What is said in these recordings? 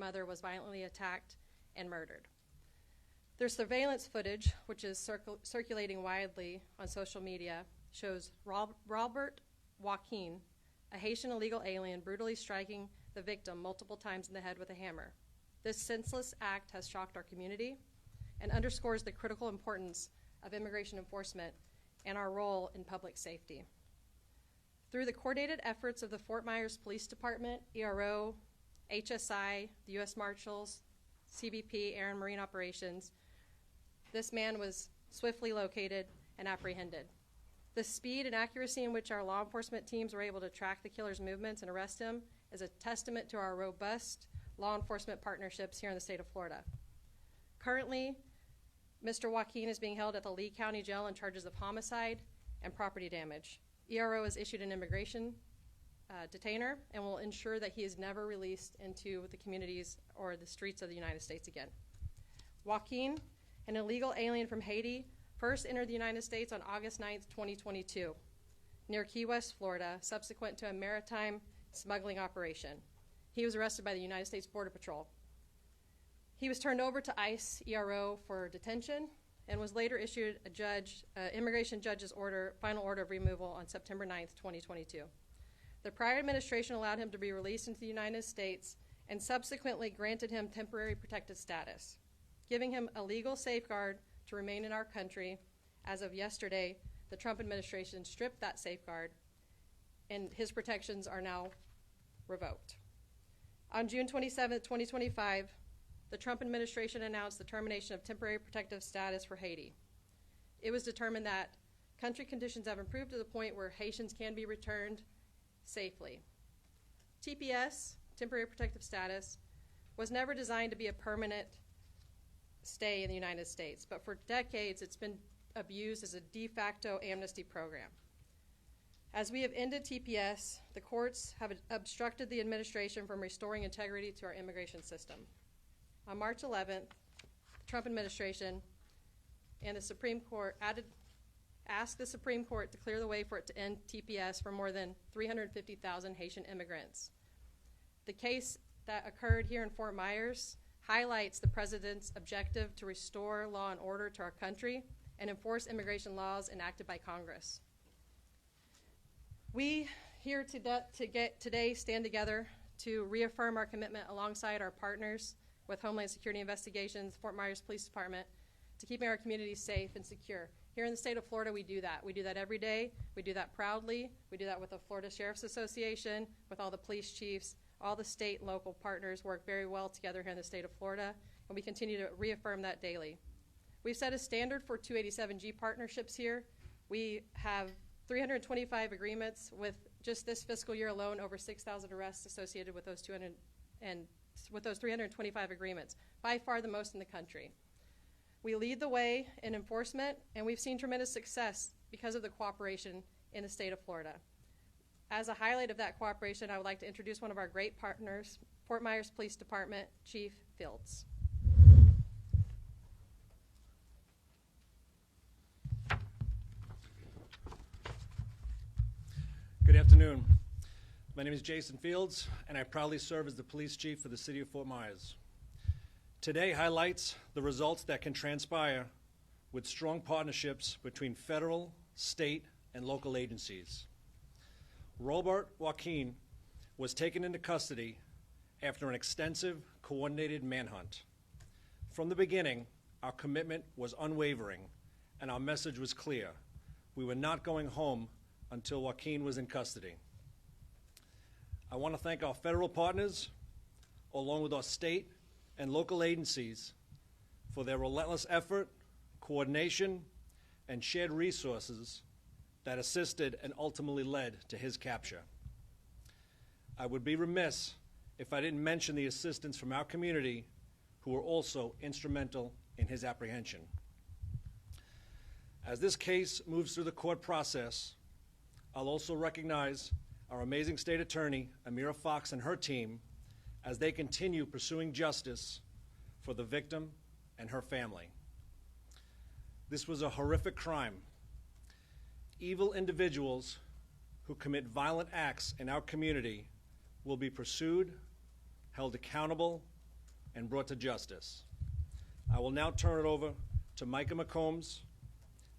mother was violently attacked and murdered. Their surveillance footage, which is circulating widely on social media, shows Robert Joaquin, a Haitian illegal alien, brutally striking the victim multiple times in the head with a hammer. This senseless act has shocked our community and underscores the critical importance of immigration enforcement and our role in public safety. Through the coordinated efforts of the Fort Myers Police Department, ERO, HSI, the U.S. Marshals, CBP, Air and Marine Operations, this man was swiftly located and apprehended. The speed and accuracy in which our law enforcement teams were able to track the killer's movements and arrest him is a testament to our robust law enforcement partnerships here in the state of Florida. Currently, Mr. Joaquin is being held at the Lee County Jail on charges of homicide and property damage. ERO has issued an immigration detainer and will ensure that he is never released into the communities or the streets of the United States again. Joaquin, an illegal alien from Haiti, first entered the United States on August 9th, 2022, near Key West, Florida, subsequent to a maritime smuggling operation. He was arrested by the United States Border Patrol. He was turned over to ICE ERO for detention and was later issued immigration judge's final order of removal on September 9th, 2022. The prior administration allowed him to be released into the United States and subsequently granted him temporary protected status, giving him a legal safeguard to remain in our country. As of yesterday, the Trump administration stripped that safeguard, and his protections are now revoked. On June 27, 2025, the Trump administration announced the termination of temporary protective status for Haiti. It was determined that country conditions have improved to the point where Haitians can be returned safely. TPS, temporary protective status, was never designed to be a permanent stay in the United States, but for decades it's been abused as a de facto amnesty program. As we have ended TPS, the courts have obstructed the administration from restoring integrity to our immigration system. On March 11th, the Trump administration and the Supreme Court asked the Supreme Court to clear the way for it to end TPS for more than 350,000 Haitian immigrants. The case that occurred here in Fort Myers highlights the president's objective to restore law and order to our country and enforce immigration laws enacted by Congress. We here today stand together to reaffirm our commitment alongside our partners with Homeland Security Investigations, Fort Myers Police Department, to keeping our communities safe and secure. Here in the state of Florida, we do that. We do that every day. We do that proudly. We do that with the Florida Sheriff's Association, with all the police chiefs. All the state and local partners work very well together here in the state of Florida, and we continue to reaffirm that daily. We've set a standard for 287G partnerships here. We have 325 agreements with just this fiscal year alone, over 6,000 arrests associated with those 325 agreements, by far the most in the country. We lead the way in enforcement, and we've seen tremendous success because of the cooperation in the state of Florida. As a highlight of that cooperation, I would like to introduce one of our great partners, Fort Myers Police Department Chief Fields. Good afternoon. My name is Jason Fields, and I proudly serve as the police chief for the city of Fort Myers. Today highlights the results that can transpire with strong partnerships between federal, state, and local agencies. Robert Joaquin was taken into custody after an extensive, coordinated manhunt. From the beginning, our commitment was unwavering, and our message was clear. We were not going home until Joaquin was in custody. I want to thank our federal partners, along with our state and local agencies, for their relentless effort, coordination, and shared resources that assisted and ultimately led to his capture. I would be remiss if I didn't mention the assistance from our community, who were also instrumental in his apprehension. As this case moves through the court process, I'll also recognize our amazing state attorney, Amira Fox, and her team as they continue pursuing justice for the victim and her family. This was a horrific crime. Evil individuals who commit violent acts in our community will be pursued, held accountable, and brought to justice. I will now turn it over to Micah McCombs,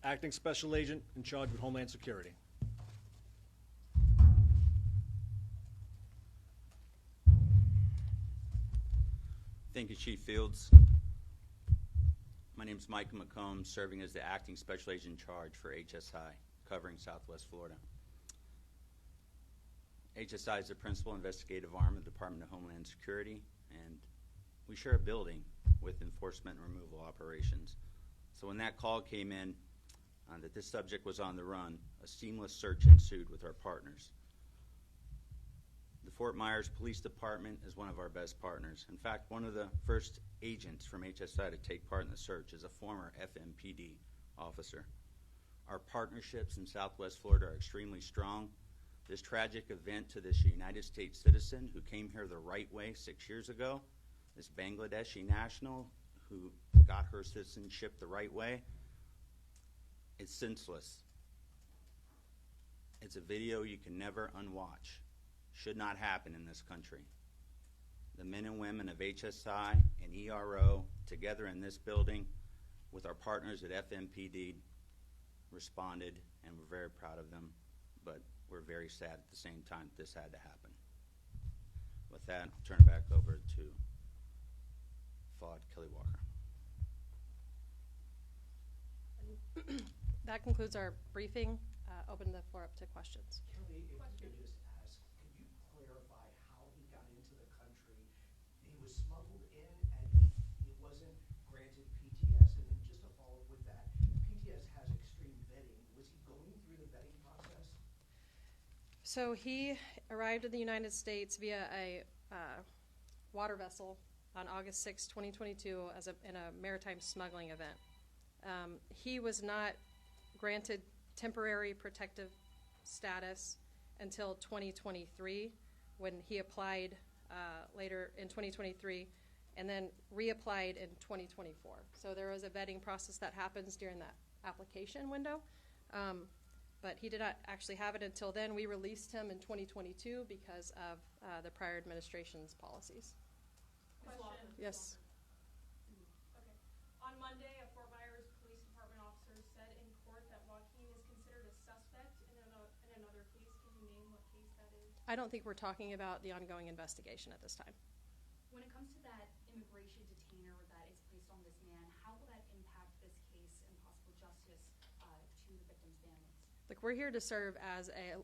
Acting Special Agent in charge of Homeland Security. Thank you, Chief Fields. My name is Micah McCombs, serving as the Acting Special Agent in charge for HSI, covering Southwest Florida. HSI is the principal investigative arm of the Department of Homeland Security, and we share a building with enforcement and removal operations. So when that call came in that this subject was on the run, a seamless search ensued with our partners. The Fort Myers Police Department is one of our best partners. In fact, one of the first agents from HSI to take part in the search is a former FMPD officer. Our partnerships in Southwest Florida are extremely strong. This tragic event to this United States citizen who came here the right way 6 years ago, this Bangladeshi national who got her citizenship the right way, it's senseless. It's a video you can never unwatch. Should not happen in this country. The men and women of HSI and ERO together in this building with our partners at FMPD responded, and we're very proud of them, but we're very sad at the same time this had to happen. With that, I'll turn it back over to Fuad Kelly Walker. That concludes our briefing. Open the floor up to questions. Kelly, if I could just ask, could you clarify how he got into the country? He was smuggled in and he wasn't granted PTS, and then just to follow up with that, PTS has extreme vetting. Was he going through the vetting process? So he arrived in the United States via a water vessel on August 6, 2022 in a maritime smuggling event. He was not granted temporary protective status until 2023 when he applied later in 2023 and then reapplied in 2024. So there was a vetting process that happens during that application window. But he did not actually have it until then. We released him in 2022 because of the prior administration's policies. Question. Yes. Okay. On Monday, a Fort Myers Police Department officer said in court that Joaquin is considered a suspect in another case. Can you name what case that is? I don't think we're talking about the ongoing investigation at this time. When it comes to that immigration detainer that is placed on this man, how will that impact this case and possible justice to the victim's families? Look, we're here to serve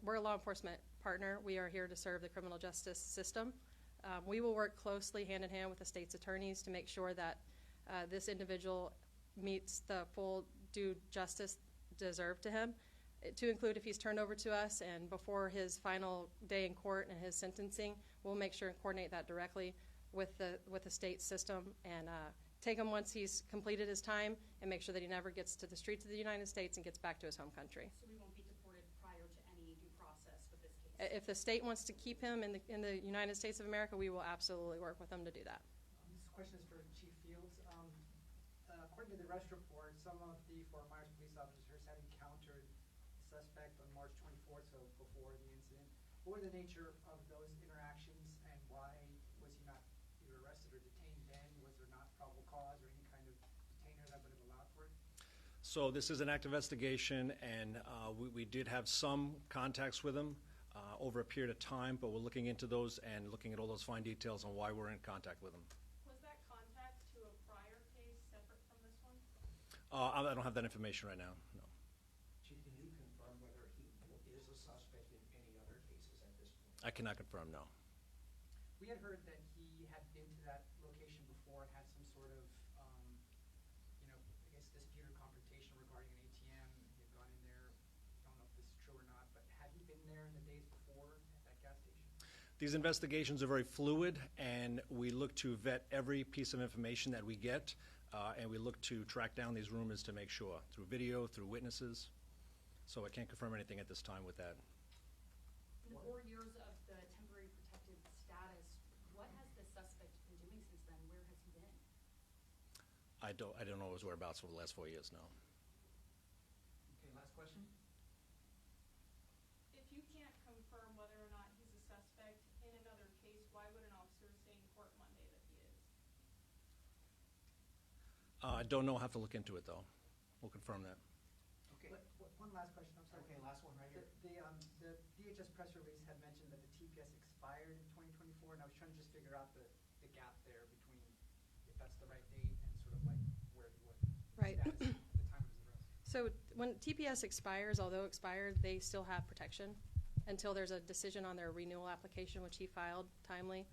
we're a law enforcement partner. We are here to serve the criminal justice system. We will work closely hand in hand with the state's attorneys to make sure that this individual meets the full due justice deserved to him, to include if he's turned over to us and before his final day in court and his sentencing, we'll make sure and coordinate that directly with the state system and take him once he's completed his time and make sure that he never gets to the streets of the United States and gets back to his home country. So we won't be deported prior to any due process with this case? If the state wants to keep him in the United States of America, we will absolutely work with them to do that. This question is for Chief Fields. According to the arrest report, some of the Fort Myers police officers had encountered the suspect on March 24th, so before the incident. What were the nature of those interactions, and why was he not either arrested or detained then? Was there not probable cause or any kind of detainer that would have allowed for it? So this is an active investigation, and we did have some contacts with him over a period of time, but we're looking into those and looking at all those fine details on why we're in contact with him. Was that contact to a prior case separate from this one? I don't have that information right now, no. Chief, can you confirm whether he is a suspect in any other cases at this point? I cannot confirm, no. We had heard that he had been to that location before and had some sort of, I guess dispute or confrontation regarding an ATM. He had gone in there. Don't know if this is true or not, but had he been there in the days before at that gas station? These investigations are very fluid, and we look to vet every piece of information that we get, and we look to track down these rumors to make sure, through video, through witnesses. So I can't confirm anything at this time with that. In the 4 years of the temporary protected status, what has the suspect been doing since then? Where has he been? I don't know his whereabouts for the last 4 years now. Okay, last question. If you can't confirm whether or not he's a suspect in another case, why would an officer say in court Monday that he is? I don't know. I'll have to look into it, though. We'll confirm that. Okay, One last question, I'm sorry. okay, last one right here. The DHS press release had mentioned that the TPS expired in 2024, and I was trying to just figure out the gap there between if that's the right date and sort of like where he was. Right. Status at the time of his arrest. So when TPS expires, although expired, they still have protection until there's a decision on their renewal application, which he filed timely.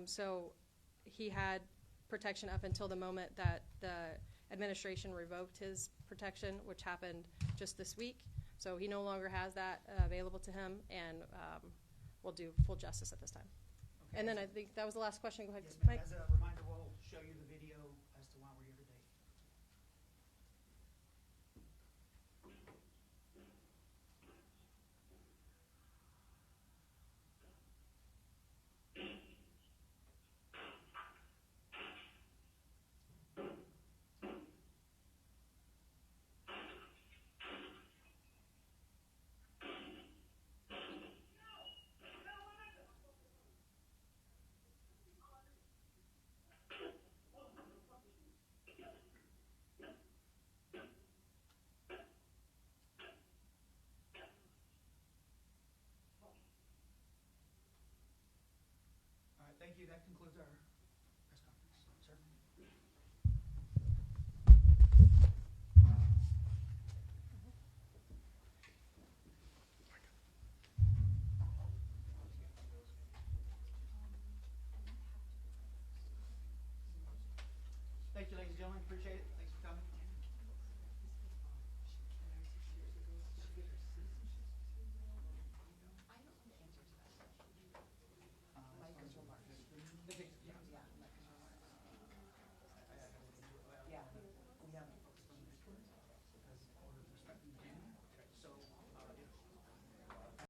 So he had protection up until the moment that the administration revoked his protection, which happened just this week. So he no longer has that available to him, and will do full justice at this time. Okay. And then I think that was the last question. Go ahead, Yes, ma'am. Mike. As a reminder, we'll show you the video as to why we're here today. All right, thank you. That concludes our press conference. Sir? Thank you, ladies and gentlemen. Appreciate it.